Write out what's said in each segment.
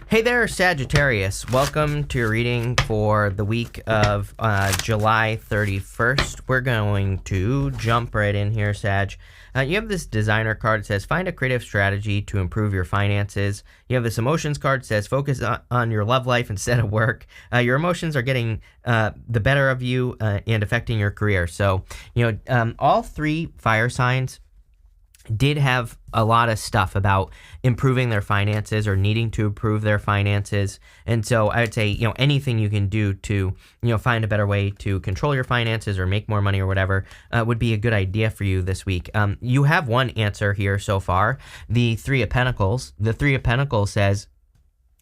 Hey there, Sagittarius. Welcome to your reading for the week of July 31st. We're going to jump right in here, Sag. You have this designer card that says, find a creative strategy to improve your finances. You have this emotions card that says, focus on your love life instead of work. Your emotions are getting the better of you and affecting your career. So, all three fire signs did have a lot of stuff about improving their finances or needing to improve their finances. And so I would say, anything you can do to, find a better way to control your finances or make more money or whatever would be a good idea for you this week. You have one answer here so far, the Three of Pentacles. The Three of Pentacles says,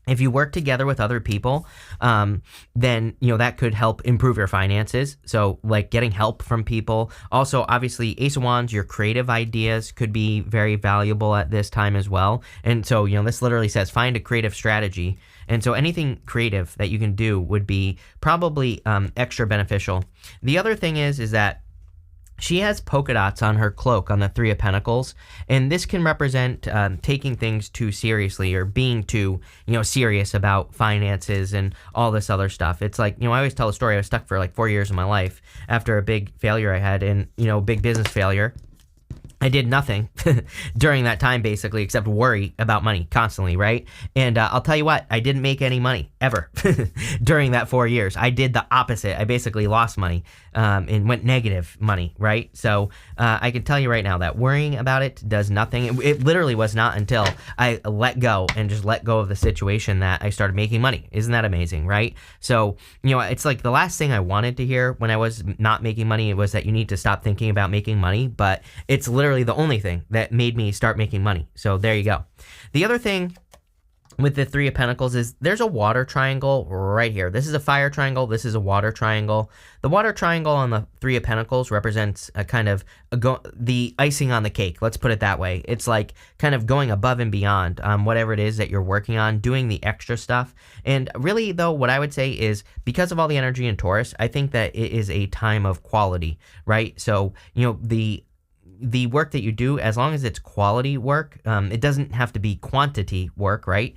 if you work together with other people, then, that could help improve your finances. So like getting help from people. Also, obviously, Ace of Wands, your creative ideas could be very valuable at this time as well. And so, this literally says find a creative strategy. And so anything creative that you can do would be probably extra beneficial. The other thing is that she has polka dots on her cloak on the Three of Pentacles, and this can represent taking things too seriously or being too, serious about finances and all this other stuff. It's like, I always tell a story. I was stuck for like 4 years of my life after a big failure I had and, big business failure. I did nothing during that time, basically, except worry about money constantly, right? And I'll tell you what, I didn't make any money, ever, during that 4 years. I did the opposite. I basically lost money and went negative money, right? So I can tell you right now that worrying about it does nothing. It literally was not until I let go and just let go of the situation that I started making money. Isn't that amazing, right? So, it's like the last thing I wanted to hear when I was not making money was that you need to stop thinking about making money, but it's literally the only thing that made me start making money. So there you go. The other thing with the Three of Pentacles is there's a water triangle right here. This is a fire triangle. This is a water triangle. The water triangle on the Three of Pentacles represents a kind of the icing on the cake. Let's put it that way. It's like kind of going above and beyond whatever it is that you're working on, doing the extra stuff. And really, though, what I would say is because of all the energy in Taurus, I think that it is a time of quality, right? So, the work that you do, as long as it's quality work, it doesn't have to be quantity work, right?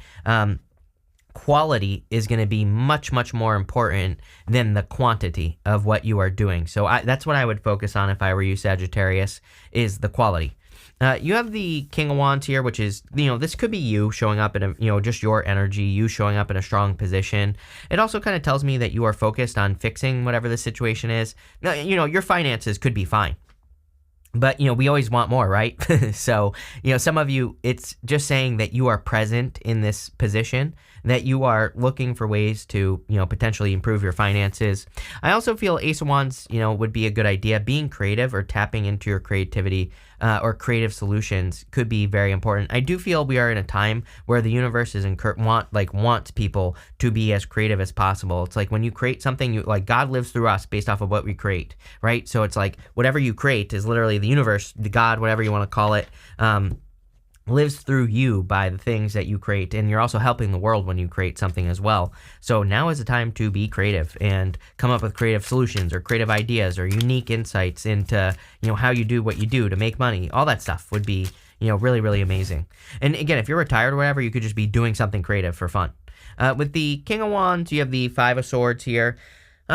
Quality is going to be much, much more important than the quantity of what you are doing. So that's what I would focus on if I were you, Sagittarius, is the quality. You have the King of Wands here, which is, this could be you showing up in a, just your energy, you showing up in a strong position. It also kind of tells me that you are focused on fixing whatever the situation is. Now, your finances could be fine. But, we always want more, right? So, some of you, it's just saying that you are present in this position, that you are looking for ways to, potentially improve your finances. I also feel Ace of Wands, would be a good idea. Being creative or tapping into your creativity or creative solutions could be very important. I do feel we are in a time where the universe is wants people to be as creative as possible. It's like when you create something, God lives through us based off of what we create, right? So it's like whatever you create is literally the universe, the God, whatever you want to call it, lives through you by the things that you create, and you're also helping the world when you create something as well. So now is the time to be creative and come up with creative solutions or creative ideas or unique insights into how you do what you do to make money. All that stuff would be really, really amazing. And again, if you're retired or whatever, you could just be doing something creative for fun. With the King of Wands, you have the Five of Swords here.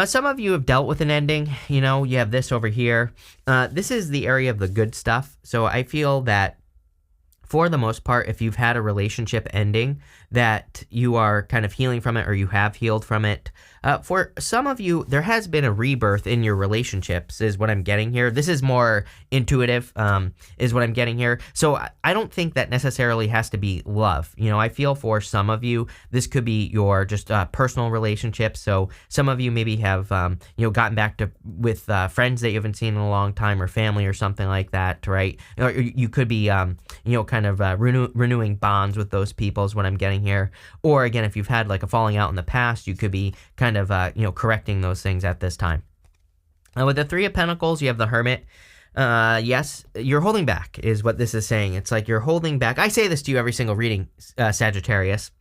Some of you have dealt with an ending. You have this over here. This is the area of the good stuff. So I feel that for the most part, if you've had a relationship ending, that you are kind of healing from it or you have healed from it. For some of you, there has been a rebirth in your relationships is what I'm getting here. This is more intuitive is what I'm getting here. So I don't think that necessarily has to be love. I feel for some of you, this could be your just personal relationships. So some of you maybe have, gotten back with friends that you haven't seen in a long time or family or something like that, right? Or you could be, kind of renewing bonds with those people is what I'm getting here. Or again, if you've had like a falling out in the past, you could be kind of, correcting those things at this time. With the Three of Pentacles, you have the Hermit. Yes, you're holding back is what this is saying. It's like you're holding back. I say this to you every single reading, Sagittarius.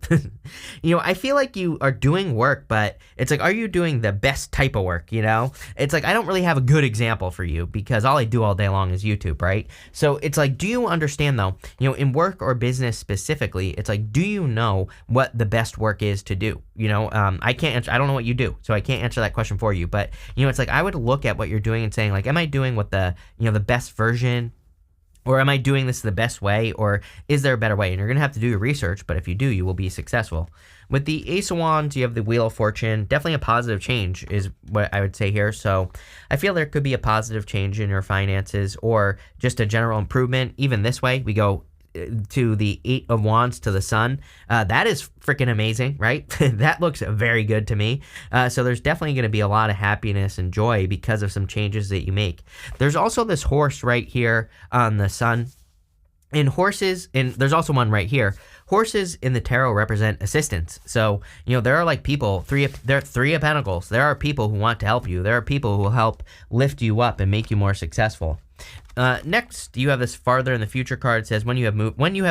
I feel like you are doing work, but it's like, are you doing the best type of work? It's like, I don't really have a good example for you because all I do all day long is YouTube, right? So it's like, do you understand though, in work or business specifically, it's like, do you know what the best work is to do? I can't answer, I don't know what you do, so I can't answer that question for you, but it's like, I would look at what you're doing and saying like, am I doing what the best version, or am I doing this the best way, or is there a better way? And you're going to have to do your research, but if you do, you will be successful. With the Ace of Wands, you have the Wheel of Fortune. Definitely a positive change is what I would say here. So I feel there could be a positive change in your finances or just a general improvement. Even this way, we go to the Eight of Wands to the Sun. That is freaking amazing, right? That looks very good to me. So there's definitely going to be a lot of happiness and joy because of some changes that you make. There's also this horse right here on the Sun. And horses, and there's also one right here. Horses in the tarot represent assistance. So, there are like people, there are Three of Pentacles. There are people who want to help you. There are people who will help lift you up and make you more successful. Next, you have this farther in the future card. It says when you have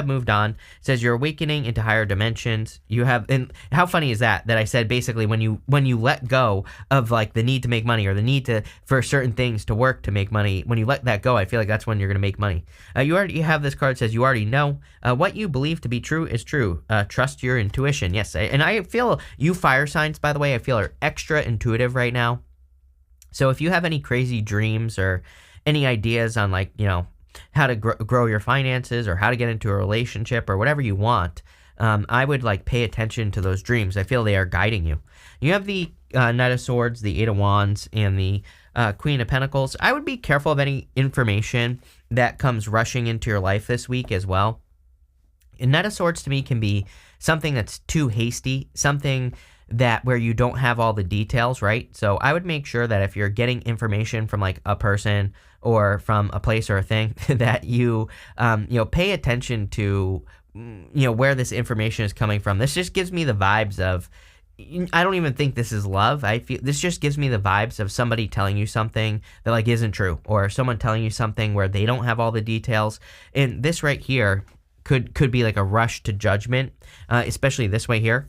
moved on. It says you're awakening into higher dimensions. And how funny is that I said basically when you let go of like the need to make money or the need for certain things to work to make money, when you let that go, I feel like that's when you're going to make money. You have this card that says you already know what you believe to be true is true. Trust your intuition. Yes, and I feel you fire signs, by the way, I feel are extra intuitive right now. So if you have any crazy dreams or any ideas on like, how to grow your finances or how to get into a relationship or whatever you want, I would like pay attention to those dreams. I feel they are guiding you. You have the Knight of Swords, the Eight of Wands, and the Queen of Pentacles. I would be careful of any information that comes rushing into your life this week as well. And Knight of Swords to me can be something that's too hasty, something that where you don't have all the details, right? So I would make sure that if you're getting information from like a person or from a place or a thing that you pay attention to where this information is coming from. This just gives me the vibes of, I don't even think this is love. I feel this just gives me the vibes of somebody telling you something that like isn't true, or someone telling you something where they don't have all the details. And this right here could be like a rush to judgment, especially this way here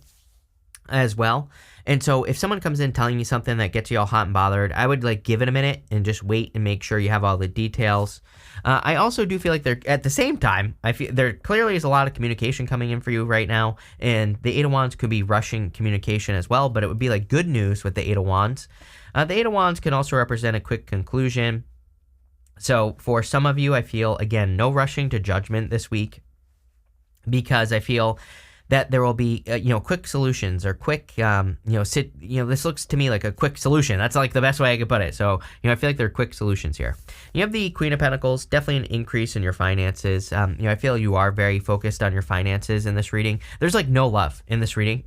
as well. And so if someone comes in telling you something that gets you all hot and bothered, I would like give it a minute and just wait and make sure you have all the details. I also do feel like they're at the same time, I feel there clearly is a lot of communication coming in for you right now, and the Eight of Wands could be rushing communication as well, but it would be like good news with the Eight of Wands. The Eight of Wands can also represent a quick conclusion. So for some of you, I feel again, no rushing to judgment this week, because I feel that there will be, quick solutions or quick, this looks to me like a quick solution. That's like the best way I could put it. So, I feel like there are quick solutions here. You have the Queen of Pentacles, definitely an increase in your finances. I feel you are very focused on your finances in this reading. There's like no love in this reading.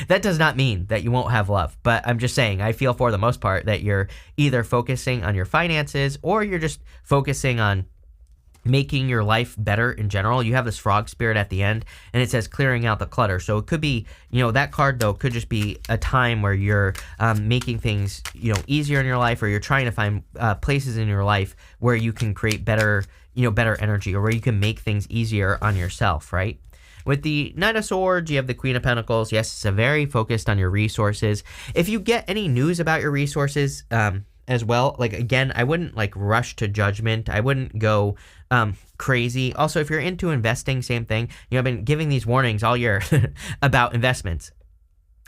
That does not mean that you won't have love, but I'm just saying, I feel for the most part that you're either focusing on your finances or you're just focusing on making your life better in general. You have this frog spirit at the end, and it says clearing out the clutter. So it could be, that card though could just be a time where you're making things, easier in your life, or you're trying to find places in your life where you can create better energy, or where you can make things easier on yourself, right? With the Knight of Swords, you have the Queen of Pentacles. Yes, it's a very focused on your resources. If you get any news about your resources, as well, like again, I wouldn't like rush to judgment. I wouldn't go crazy. Also, if you're into investing, same thing. I've been giving these warnings all year about investments.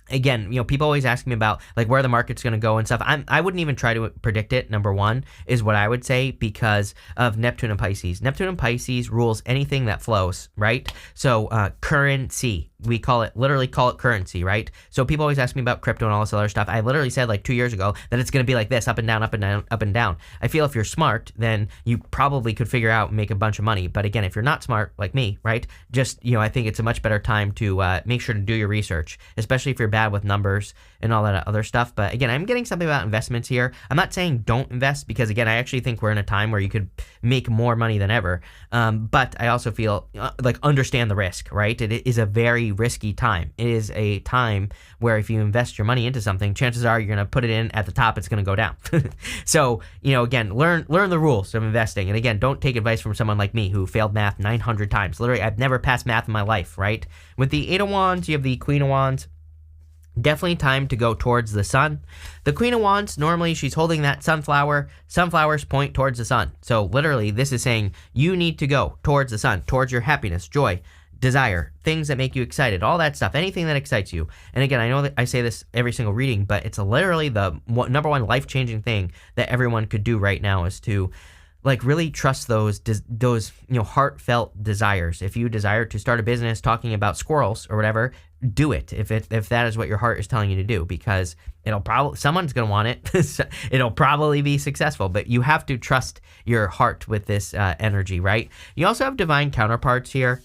Again, people always ask me about like where the market's going to go and stuff. I wouldn't even try to predict it. Number one is what I would say, because of Neptune and Pisces. Neptune and Pisces rules anything that flows, right? So currency, we literally call it currency, right? So people always ask me about crypto and all this other stuff. I literally said like 2 years ago that it's going to be like this, up and down, up and down, up and down. I feel if you're smart, then you probably could figure out and make a bunch of money. But again, if you're not smart like me, right? Just, I think it's a much better time to make sure to do your research, especially if you're bad with numbers and all that other stuff. But again, I'm getting something about investments here. I'm not saying don't invest, because again, I actually think we're in a time where you could make more money than ever. But I also feel like understand the risk, right? It is a very risky time. It is a time where if you invest your money into something, chances are you're going to put it in at the top, it's going to go down. So, again, learn the rules of investing. And again, don't take advice from someone like me who failed math 900 times. Literally, I've never passed math in my life, right? With the Eight of Wands, you have the Queen of Wands. Definitely time to go towards the sun. The Queen of Wands, normally she's holding that sunflower. Sunflowers point towards the sun. So literally, this is saying you need to go towards the sun, towards your happiness, joy, desire, things that make you excited, all that stuff, anything that excites you. And again, I know that I say this every single reading, but it's literally the number one life-changing thing that everyone could do right now is to really trust those heartfelt desires. If you desire to start a business talking about squirrels or whatever, do it. If that is what your heart is telling you to do, because someone's going to want it. It'll probably be successful, but you have to trust your heart with this energy, right? You also have divine counterparts here.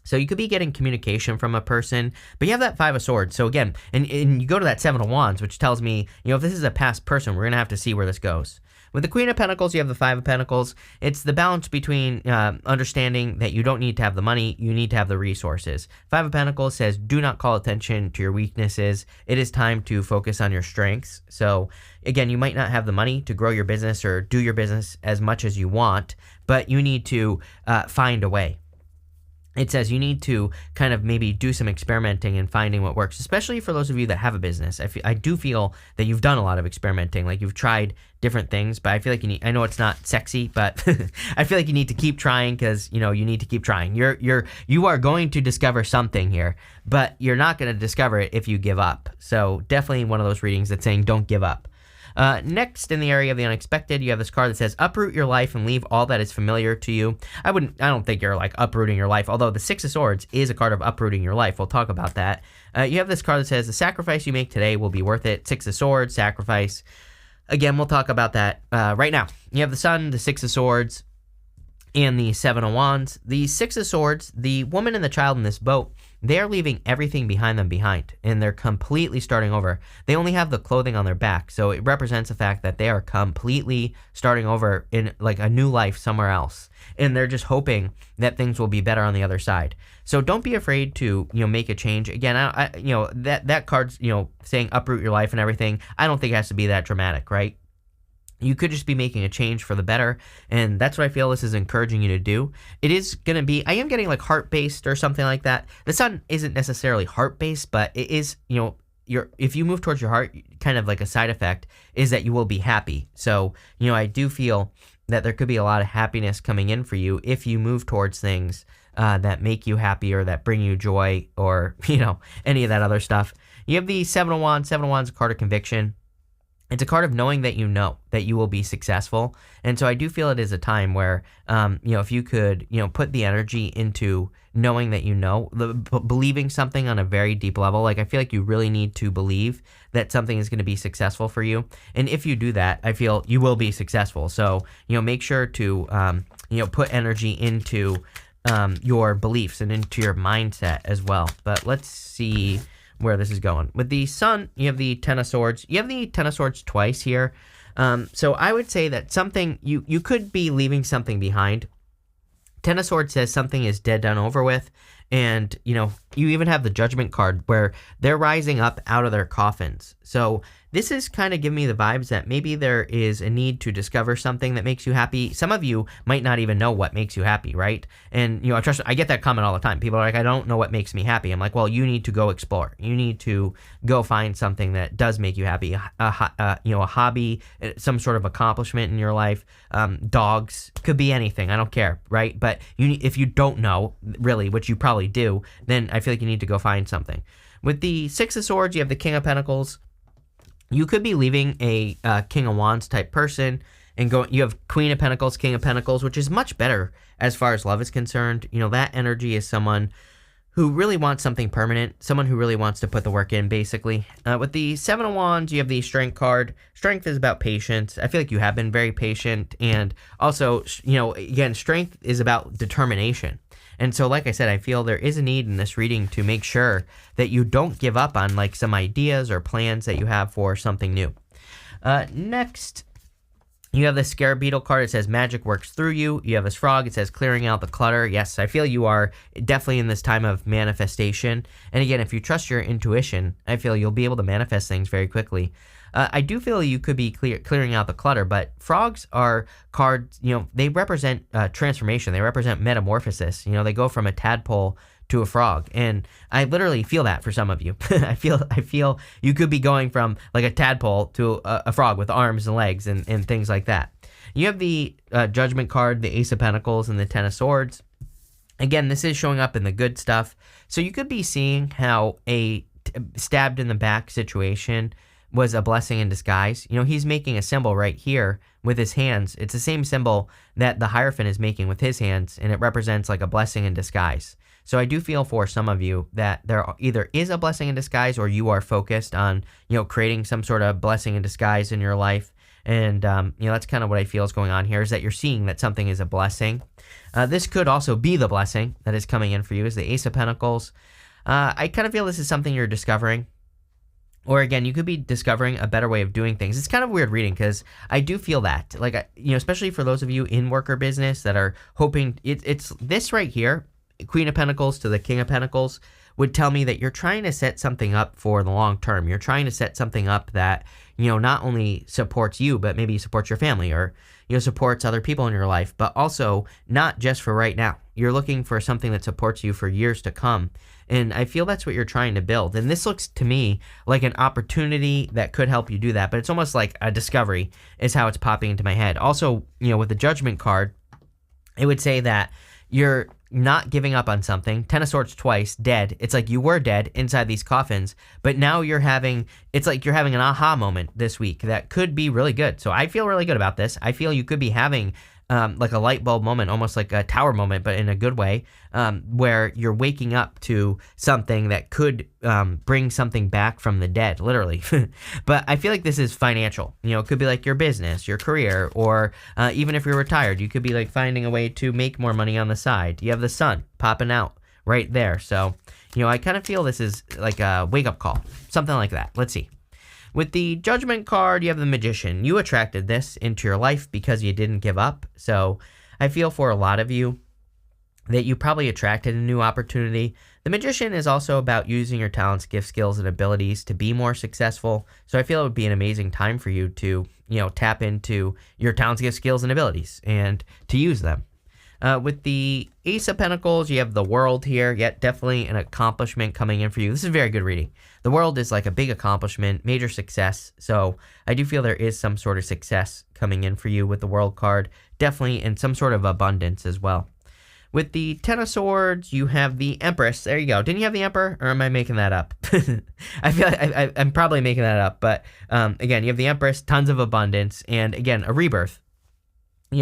So you could be getting communication from a person, but you have that Five of Swords. So again, and you go to that Seven of Wands, which tells me, if this is a past person, we're going to have to see where this goes. With the Queen of Pentacles, you have the Five of Pentacles. It's the balance between understanding that you don't need to have the money, you need to have the resources. Five of Pentacles says, do not call attention to your weaknesses. It is time to focus on your strengths. So again, you might not have the money to grow your business or do your business as much as you want, but you need to find a way. It says you need to kind of maybe do some experimenting and finding what works, especially for those of you that have a business. I do feel that you've done a lot of experimenting, like you've tried different things, but I feel like I know it's not sexy, but I feel like you need to keep trying, because, you need to keep trying. You are going to discover something here, but you're not going to discover it if you give up. So definitely one of those readings that's saying don't give up. Next, in the area of the unexpected, you have this card that says uproot your life and leave all that is familiar to you. I don't think you're uprooting your life, although the Six of Swords is a card of uprooting your life. We'll talk about that. You have this card that says the sacrifice you make today will be worth it. Six of Swords, sacrifice. Again, we'll talk about that right now. You have the Sun, the Six of Swords, and the Seven of Wands. The Six of Swords, the woman and the child in this boat, they're leaving everything behind, and they're completely starting over. They only have the clothing on their back, so it represents the fact that they are completely starting over in a new life somewhere else, and they're just hoping that things will be better on the other side. So don't be afraid to make a change. Again, that card's saying uproot your life and everything. I don't think it has to be that dramatic, right? You could just be making a change for the better, and that's what I feel this is encouraging you to do. It is going to be, I am getting heart-based or something like that. The Sun isn't necessarily heart-based, but it is, if you move towards your heart, kind of like a side effect is that you will be happy. So, I do feel that there could be a lot of happiness coming in for you if you move towards things that make you happy or that bring you joy or, any of that other stuff. You have the Seven of Wands. Seven of Wands, a card of conviction. It's a card of knowing that that you will be successful. And so I do feel it is a time where, if you could, put the energy into knowing that believing something on a very deep level. I feel like you really need to believe that something is going to be successful for you. And if you do that, I feel you will be successful. So, make sure to, put energy into your beliefs and into your mindset as well. But let's see where this is going. With the Sun, you have the Ten of Swords. You have the Ten of Swords twice here. So I would say that something, you could be leaving something behind. Ten of Swords says something is dead, done, over with. And, you even have the Judgment card where they're rising up out of their coffins. So this is kind of giving me the vibes that maybe there is a need to discover something that makes you happy. Some of you might not even know what makes you happy, right? And, I get that comment all the time. People are like, I don't know what makes me happy. I'm like, well, you need to go explore. You need to go find something that does make you happy. A hobby, some sort of accomplishment in your life. Dogs, could be anything. I don't care, right? But if you don't know, really, which you probably do, then I feel like you need to go find something. With the Six of Swords, you have the King of Pentacles. You could be leaving a King of Wands type person and going. You have Queen of Pentacles, King of Pentacles, which is much better as far as love is concerned. That energy is someone who really wants something permanent, someone who really wants to put the work in, basically. With the Seven of Wands, you have the Strength card. Strength is about patience. I feel like you have been very patient, and also, again, Strength is about determination. And so, like I said, I feel there is a need in this reading to make sure that you don't give up on like some ideas or plans that you have for something new. Next, you have the Scarab Beetle card. It says magic works through you. You have this frog. It says clearing out the clutter. Yes, I feel you are definitely in this time of manifestation. And again, if you trust your intuition, I feel you'll be able to manifest things very quickly. I do feel you could be clearing out the clutter, but frogs are cards, they represent transformation. They represent metamorphosis. They go from a tadpole to a frog. And I literally feel that for some of you. I feel you could be going from like a tadpole to a frog with arms and legs and things like that. You have the Judgment card, the Ace of Pentacles, and the Ten of Swords. Again, this is showing up in the good stuff. So you could be seeing how a stabbed in the back situation was a blessing in disguise. He's making a symbol right here with his hands. It's the same symbol that the Hierophant is making with his hands, and it represents like a blessing in disguise. So I do feel for some of you that there either is a blessing in disguise or you are focused on, creating some sort of blessing in disguise in your life. And, that's kind of what I feel is going on here, is that you're seeing that something is a blessing. This could also be the blessing that is coming in for you, is the Ace of Pentacles. I kind of feel this is something you're discovering. Or again, you could be discovering a better way of doing things. It's kind of weird reading because I do feel that, like, especially for those of you in work or business that are hoping, it's this right here, Queen of Pentacles to the King of Pentacles, would tell me that you're trying to set something up for the long term. You're trying to set something up that, not only supports you, but maybe supports your family or, supports other people in your life, but also not just for right now. You're looking for something that supports you for years to come. And I feel that's what you're trying to build. And this looks to me like an opportunity that could help you do that. But it's almost like a discovery is how it's popping into my head. Also, with the Judgment card, it would say that you're not giving up on something. Ten of Swords twice, dead. It's like you were dead inside these coffins, but now it's like you're having an aha moment this week that could be really good. So I feel really good about this. I feel you could be having like a light bulb moment, almost like a tower moment, but in a good way, where you're waking up to something that could bring something back from the dead, literally. But I feel like this is financial. It could be like your business, your career, or even if you're retired, you could be like finding a way to make more money on the side. You have the sun popping out right there. So, I kind of feel this is like a wake-up call, something like that. Let's see. With the Judgment card, you have the Magician. You attracted this into your life because you didn't give up. So I feel for a lot of you that you probably attracted a new opportunity. The Magician is also about using your talents, gifts, skills, and abilities to be more successful. So I feel it would be an amazing time for you to, tap into your talents, gifts, skills, and abilities and to use them. With the Ace of Pentacles, you have the World here. Yet definitely an accomplishment coming in for you. This is very good reading. The World is like a big accomplishment, major success. So I do feel there is some sort of success coming in for you with the World card. Definitely in some sort of abundance as well. With the Ten of Swords, you have the Empress. There you go. Didn't you have the Emperor? Or am I making that up? I feel like I'm probably making that up. But again, you have the Empress, tons of abundance, and again, a rebirth.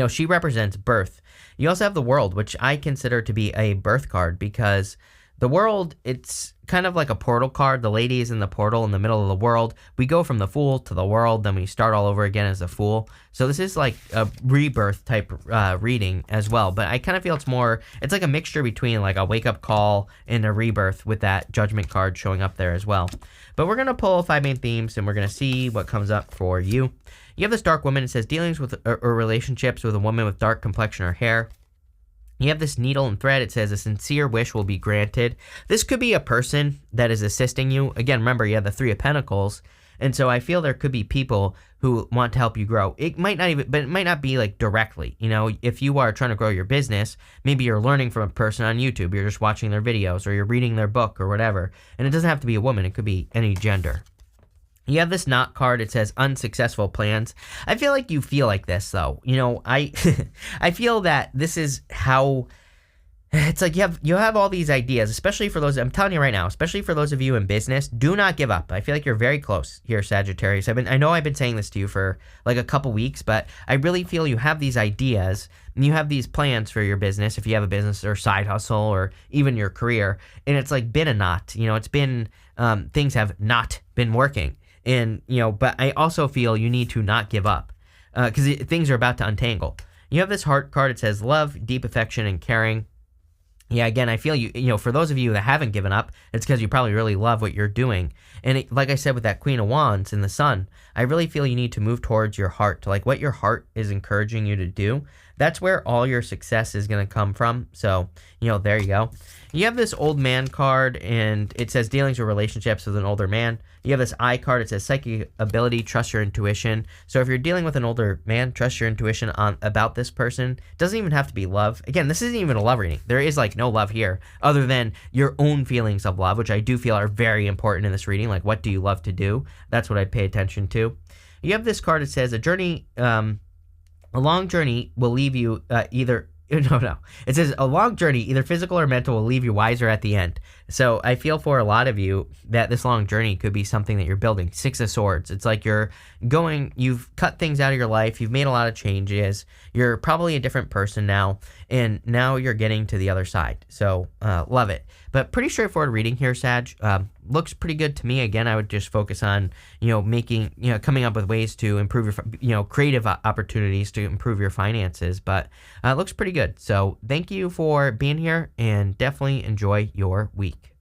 She represents birth. You also have the World, which I consider to be a birth card because the World, it's kind of like a portal card. The lady is in the portal in the middle of the world. We go from the Fool to the World, then we start all over again as a Fool. So this is like a rebirth type reading as well. But I kind of feel it's like a mixture between like a wake-up call and a rebirth with that Judgment card showing up there as well. But we're going to pull 5 main themes and we're going to see what comes up for you. You have this Dark Woman. It says dealings with or relationships with a woman with dark complexion or hair. You have this Needle and Thread. It says a sincere wish will be granted. This could be a person that is assisting you. Again, remember, you have the Three of Pentacles. And so I feel there could be people who want to help you grow. It might not be like directly. If you are trying to grow your business, maybe you're learning from a person on YouTube. You're just watching their videos or you're reading their book or whatever. And it doesn't have to be a woman. It could be any gender. You have this Knot card. It says unsuccessful plans. I feel like you feel like this, though. I feel that this is how it's like you have all these ideas, especially for those, I'm telling you right now, especially for those of you in business, do not give up. I feel like you're very close here, Sagittarius. I know I've been saying this to you for like a couple weeks, but I really feel you have these ideas and you have these plans for your business, if you have a business or side hustle or even your career, and it's like been a knot. It's been, things have not been working. And, but I also feel you need to not give up because things are about to untangle. You have this Heart card. It says love, deep affection, and caring. Yeah, again, I feel for those of you that haven't given up, it's because you probably really love what you're doing. And like I said with that Queen of Wands in the Sun, I really feel you need to move towards your heart, to like what your heart is encouraging you to do. That's where all your success is going to come from. So, there you go. You have this old man card, and it says dealings with relationships with an older man. You have this eye card. It says psychic ability, trust your intuition. So if you're dealing with an older man, trust your intuition about this person. It doesn't even have to be love. Again, this isn't even a love reading. There is like no love here other than your own feelings of love, which I do feel are very important in this reading. Like, what do you love to do? That's what I'd pay attention to. You have this card. It says a long journey will leave you either. No. It says a long journey, either physical or mental, will leave you wiser at the end. So I feel for a lot of you that this long journey could be something that you're building. Six of Swords. It's like you've cut things out of your life. You've made a lot of changes. You're probably a different person now. And now you're getting to the other side. So love it. But pretty straightforward reading here, Sag. Looks pretty good to me. Again, I would just focus on, coming up with ways to improve your, creative opportunities to improve your finances. But it looks pretty good. So thank you for being here and definitely enjoy your week.